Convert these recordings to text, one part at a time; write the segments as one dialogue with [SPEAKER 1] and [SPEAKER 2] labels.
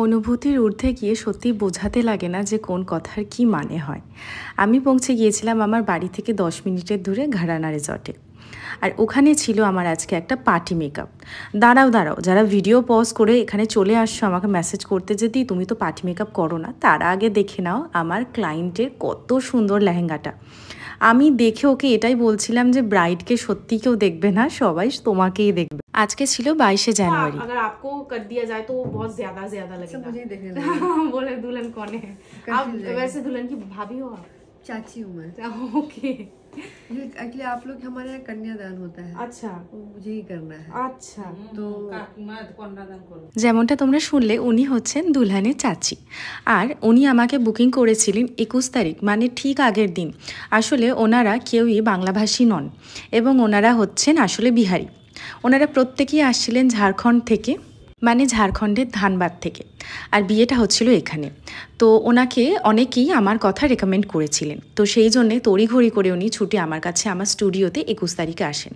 [SPEAKER 1] অনুভূতির ঊর্ধ্বে গিয়ে সত্যি বোঝাতে লাগে না যে কোন কথার কি মানে হয়। আমি পৌঁছে গিয়েছিলাম আমার বাড়ি থেকে 10 মিনিটের দূরে ঘরানা রিসর্টে। আর ওখানে ছিল আমার আজকে একটা পার্টি মেকআপ। দাঁড়াও যারা ভিডিও পজ করে এখানে চলে আসছো আমাকে মেসেজ করতে যে দি তুমি তো পার্টি মেকআপ করো না, তার আগে দেখে নাও আমার ক্লায়েন্টের কত সুন্দর লেহেঙ্গাটা। আমি দেখে ওকে এটাই বলছিলাম যে ব্রাইডকে সত্যি কেউ দেখবে না, সবাই তোমাকেই দেখবে। আজকে ছিল 22 জানুয়ারি। अगर आपको कर दिया जाए तो वो बहुत ज्यादा लगेगा। मुझे ही देखने बोले दुल्हन कौन है आप? वैसे दुल्हन की भाभी हो आप?
[SPEAKER 2] चाची हूँ मैं।
[SPEAKER 1] ओके,
[SPEAKER 2] एक्चुअली आप लोग हमारे यहाँ कन्यादान होता है।
[SPEAKER 1] अच्छा,
[SPEAKER 2] वो मुझे ही करना है।
[SPEAKER 1] अच्छा,
[SPEAKER 2] तो
[SPEAKER 1] যেমনটা তোমরা শুনলে উনি হচ্ছেন দুলহানের চাচি। আর উনি আমাকে বুকিং করেছিলেন 21 তারিখ, মানে ঠিক আগের দিন। আসলে ওনারা কেউই বাংলাভাষী নন এবং ওনারা হচ্ছেন আসলে বিহারি। ওনারা প্রত্যেকেই আসছিলেন ঝাড়খণ্ড থেকে, মানে ঝাড়খণ্ডের ধানবাদ থেকে। আর বিয়েটা হচ্ছিল এখানে। তো ওনাকে অনেকেই আমার কথা রেকমেন্ড করেছিলেন, তো সেই জন্যে তড়িঘড়ি করে উনি ছুটে আমার কাছে আমার স্টুডিওতে 21 তারিখে আসেন।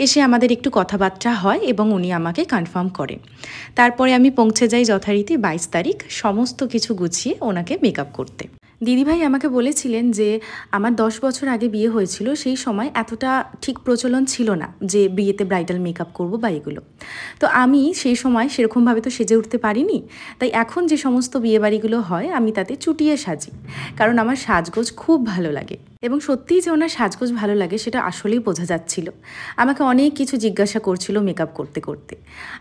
[SPEAKER 1] এসে আমাদের একটু কথাবার্তা হয় এবং উনি আমাকে কনফার্ম করেন। তারপরে আমি পৌঁছে যাই যথারীতি 22 তারিখ সমস্ত কিছু গুছিয়ে ওনাকে মেকআপ করতে। দিদিভাই আমাকে বলেছিলেন যে আমার 10 বছর আগে বিয়ে হয়েছিল, সেই সময় এতটা ঠিক প্রচলন ছিল না যে বিয়েতে ব্রাইডাল মেকআপ করব বা এগুলো। তো আমি সেই সময় সেরকমভাবে তো সেজে উঠতে পারিনি, তাই এখন যে সমস্ত বিয়েবাড়িগুলো হয় আমি তাতে চুটিয়ে সাজি, কারণ আমার সাজগোজ খুব ভালো লাগে। এবং সত্যিই যে ওনার সাজগোজ ভালো লাগে সেটা আসলেই বোঝা যাচ্ছিল। আমাকে অনেক কিছু জিজ্ঞাসা করছিল মেকআপ করতে করতে।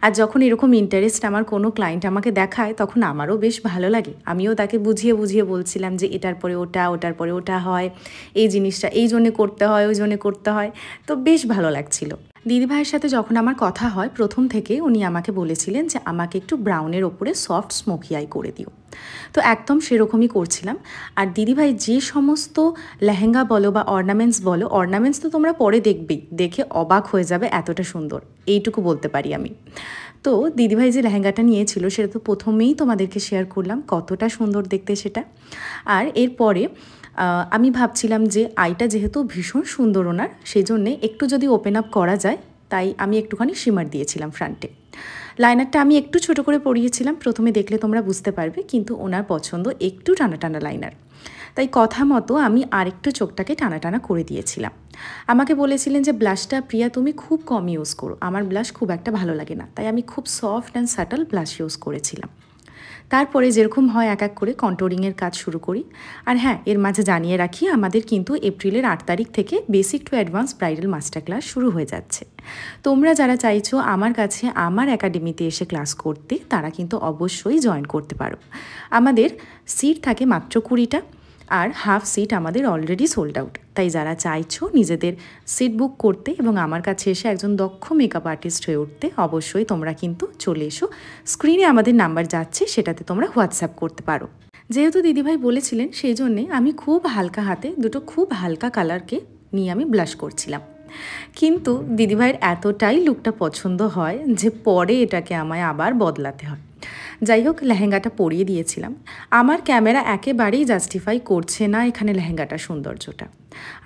[SPEAKER 1] আর যখন এরকম ইন্টারেস্ট আমার কোনো ক্লায়েন্ট আমাকে দেখায় তখন আমারও বেশ ভালো লাগে। আমিও তাকে বুঝিয়ে বলছিলাম যে এটার পরে ওটা, ওটার পরে ওটা হয়, এই জিনিসটা এই জন্যে করতে হয়, ওই জন্যে করতে হয়। তো বেশ ভালো লাগছিল। দিদিভাইয়ের সাথে যখন আমার কথা হয় প্রথম থেকে উনি আমাকে বলেছিলেন যে আমাকে একটু ব্রাউনের ওপরে সফট স্মোকি আই করে দিও। তো একদম সেরকমই করছিলাম। আর দিদিভাই যে সমস্ত লেহেঙ্গা বলো বা অর্নামেন্টস বলো, অর্নামেন্টস তো তোমরা পরে দেখবেই, দেখে অবাক হয়ে যাবে এতটা সুন্দর, এইটুকু বলতে পারি আমি। তো দিদিভাই যে লেহেঙ্গাটা নিয়েছিল সেটা তো প্রথমেই তোমাদেরকে শেয়ার করলাম কতটা সুন্দর দেখতে সেটা। আর এরপরে আমি ভাবছিলাম যে আইটা যেহেতু ভীষণ সুন্দর ওনার, সেই জন্যে একটু যদি ওপেন আপ করা যায়, তাই আমি একটুখানি শিমার দিয়েছিলাম ফ্রন্টে। লাইনারটা আমি একটু ছোট করে পরিয়েছিলাম, প্রথমে দেখলে তোমরা বুঝতে পারবে, কিন্তু ওনার পছন্দ একটু টানা লাইনার, তাই কথা মতো আমি আরেকটু চোখটাকে টানা করে দিয়েছিলাম। আমাকে বলেছিলেন যে ব্লাশটা প্রিয়া তুমি খুব কম ইউজ করো, আমার ব্লাশ খুব একটা ভালো লাগে না, তাই আমি খুব soft and subtle blush use করেছিলাম। তারপরে যেরকম হয় এক এক করে কন্ট্রোলিংয়ের কাজ শুরু করি। আর হ্যাঁ, এর মাঝে জানিয়ে রাখি আমাদের কিন্তু এপ্রিলের 8 তারিখ থেকে basic to advance bridal master class শুরু হয়ে যাচ্ছে। তোমরা যারা চাইছো আমার কাছে আমার একাডেমিতে এসে ক্লাস করতে, তারা কিন্তু অবশ্যই জয়েন করতে পারো। আমাদের সিট থাকে মাত্র 20টা, আর হাফ সিট আমাদের অলরেডি সোল্ড আউট। তাই যারা চাইছো নিজেদের সিট বুক করতে এবং আমার কাছে এসে একজন দক্ষ মেকআপ আর্টিস্ট হয়ে উঠতে, অবশ্যই তোমরা কিন্তু চলে এসো। স্ক্রিনে আমাদের নাম্বার যাচ্ছে, সেটাতে তোমরা হোয়াটসঅ্যাপ করতে পারো। যেহেতু দিদিভাই বলেছিলেন, সেই জন্যে আমি খুব হালকা হাতে দুটো খুব হালকা কালারকে নিয়ে আমি ব্লাশ করছিলাম। কিন্তু দিদিভাইয়ের এতটাই লুকটা পছন্দ হয় যে পরে এটাকে আমায় আবার বদলাতে হয়। যাই হোক, লেহেঙ্গাটা পরিয়ে দিয়েছিলাম। আমার ক্যামেরা একেবারেই জাস্টিফাই করছে না এখানে লেহেঙ্গাটার সৌন্দর্যটা।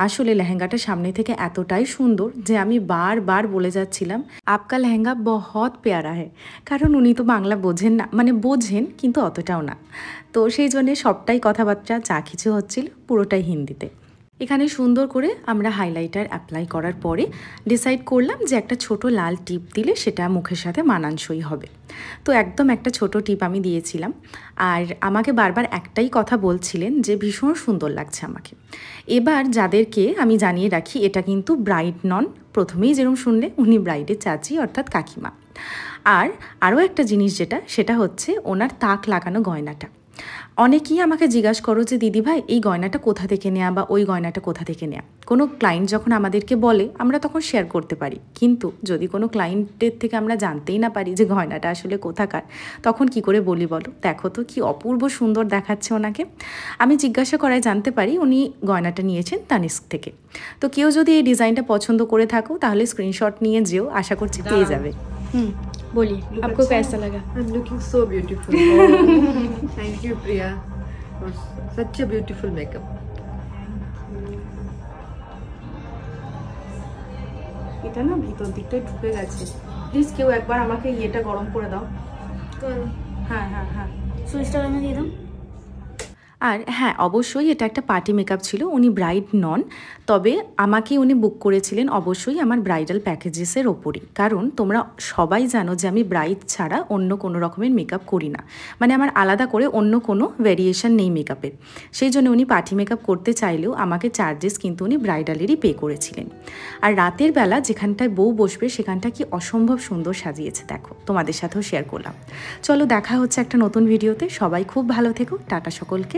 [SPEAKER 1] আসলে লেহেঙ্গাটা সামনে থেকে এতটাই সুন্দর যে আমি বারবার বলে যাচ্ছিলাম আপকা লেহেঙ্গা বহুত প্যারা হ্যায়, কারণ উনি তো বাংলা বোঝেন না, মানে বোঝেন কিন্তু অতটাও না। তো সেই জন্যে সবটাই কথাবার্তা যা কিছু হচ্ছিল পুরোটাই হিন্দিতে। এখানে সুন্দর করে আমরা হাইলাইটার অ্যাপ্লাই করার পরে ডিসাইড করলাম যে একটা ছোট লাল টিপ দিলে সেটা মুখের সাথে মানানসই হবে। তো একদম একটা ছোট টিপ আমি দিয়েছিলাম। আর আমাকে বারবার একটাই কথা বলছিলেন যে ভীষণ সুন্দর লাগছে আমাকে। এবার যাদেরকে আমি জানিয়ে রাখি, এটা কিন্তু ব্রাইড নন, প্রথমেই যেরকম শুনলে উনি ব্রাইডের চাচি অর্থাৎ কাকিমা। আর আরও একটা জিনিস সেটা হচ্ছে ওনার তাক লাগানো গয়নাটা। অনেকেই আমাকে জিজ্ঞাসা করো যে দিদিভাই এই গয়নাটা কোথা থেকে নেওয়া বা ওই গয়নাটা কোথা থেকে নেওয়া। কোনো ক্লায়েন্ট যখন আমাদেরকে বলে আমরা তখন শেয়ার করতে পারি, কিন্তু যদি কোনো ক্লায়েন্টের থেকে আমরা জানতেই না পারি যে গয়নাটা আসলে কোথাকার, তখন কি করে বলি বলো? দেখো তো কি অপূর্ব সুন্দর দেখাচ্ছে ওনাকে। আমি জিজ্ঞাসা করায় জানতে পারি উনি গয়নাটা নিয়েছেন তানিস্ক থেকে। তো কেউ যদি এই ডিজাইনটা পছন্দ করে থাকো তাহলে স্ক্রিনশট নিয়ে যেও, আশা করছি পেয়ে যাবে।
[SPEAKER 3] बोलिए आपको कैसा लगा?
[SPEAKER 2] I'm looking so beautiful. Thank you Priya for such a beautiful makeup.
[SPEAKER 1] এটা না ভিতর দিকটায় ঢুকে গেছে। প্লিজ কেউ একবার আমাকে ইয়েটা গরম করে দাও। হ্যাঁ হ্যাঁ হ্যাঁ,
[SPEAKER 3] সুইচটা আমি দিয়ে দাও।
[SPEAKER 1] আর হ্যাঁ, অবশ্যই এটা একটা পার্টি মেকআপ ছিল। উনি ব্রাইড নন, তবে আমাকে উনি বুক করেছিলেন অবশ্যই আমার ব্রাইডাল প্যাকেজেসের ওপরই। কারণ তোমরা সবাই জানো যে আমি ব্রাইড ছাড়া অন্য কোনো রকমের মেকআপ করি না, মানে আমার আলাদা করে অন্য কোনো ভ্যারিয়েশন নেই মেকআপের। সেই জন্য উনি পার্টি মেকআপ করতে চাইলেও আমাকে চার্জেস কিন্তু উনি ব্রাইডালেরই পে করেছিলেন। আর রাতের বেলা যেখানটায় বউ বসবে সেখানটা কি অসম্ভব সুন্দর সাজিয়েছে দেখো, তোমাদের সাথেও শেয়ার করলাম। চলো দেখা হচ্ছে একটা নতুন ভিডিওতে। সবাই খুব ভালো থেকো, টাটা সকলকে।